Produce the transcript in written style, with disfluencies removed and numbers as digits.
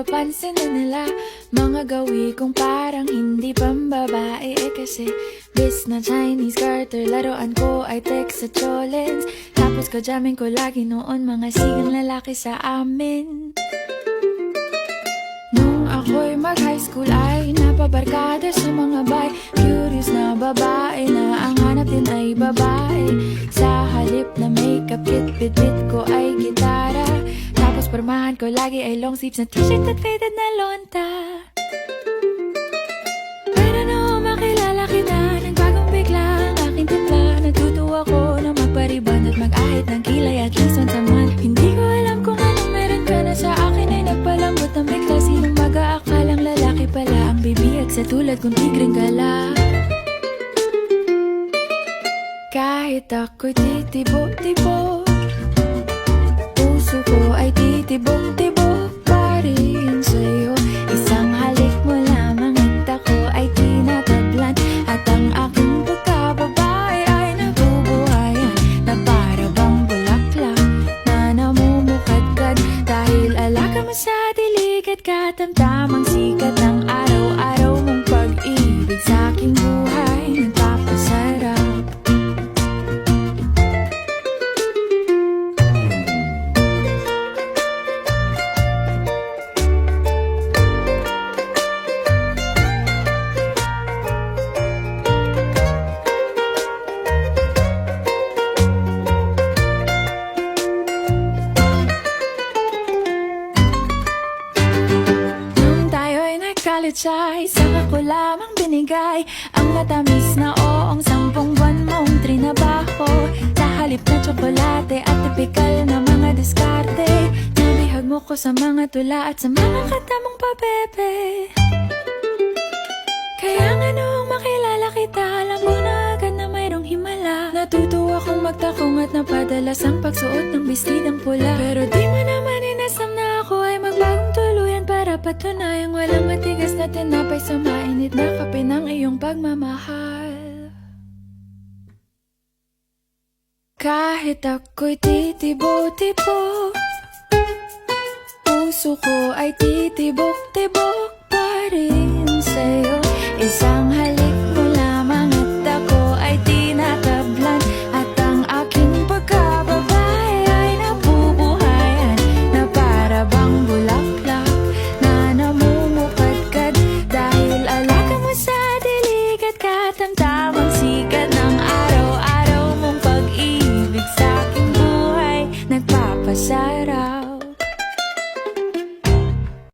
napapansin na nila mga gawi kong parang hindi pambabae. Kasi bis na Chinese Carter, laruan ko ay text sa cholens. Tapos kajamin ko lagi noon mga sigang lalaki sa amin. Nung ako'y mag-high school ay napabarkada sa mga bay. Curious na babae na ang hanap din ay babae. Sa halip na makeup kit, bit-bit ko ay gitara. Tapos pormahan ko lagi ay long sleeves na t-shirt at faded na lonta. Pero nung makilala kita, nagbagong bigla ang aking timpla. Natutuwa ko na magpariban at mag-ahit ng kilay at least once a month. Hindi ko alam kung anong meron ka na sa akin ay nagpalambot ng bigla. Sinong mag-aakalang lalaki pala ang bibiyag sa tulad kong tigreng gala. Kahit ako'y titibok-tibok, puso ko ay titibok-tibok pa rin sa'yo. Isang halik mo lamang at ako ay tinatablan. At ang aking pagkababae ay nabubuhayan na para bang bulaklak na namumukadkad. Dahil alaga mo sa dilig at katamtamang sikat ng araw-araw mong pag-ibig sa aking buhay nagpapasarap. College ay saka ko lamang binigay ang matamis na oong 10 buwan mong trinabaho. Sa halip na tsokolate at tipikal na mga diskarte, nabihag mo ko sa mga tula at sa mga kata mong pabebe. Kaya nga noong makilala kita, alam ko na agad na mayroong himala. Natutuwa kong magtakong at napadalas ang pagsuot ng bestidang pula. Pero di mo naman inasam na ako ay magbagong tuluyan para patunayang walang matigas na tinapay sa mainit na kape ng iyong pagmamahal. Kahit ako'y titibo-tibo, puso ko ay titibok-tibok pa rin sa'yo. Isang halik mo lamang at ako ay tinatablan. At ang aking pagkababae ay nabubuhayan na para bang bulaklak na namumukadkad. Dahil alaga mo sa dilig at katamtamang sikat ng araw-araw mong pag-ibig sa aking buhay nagpapasarap.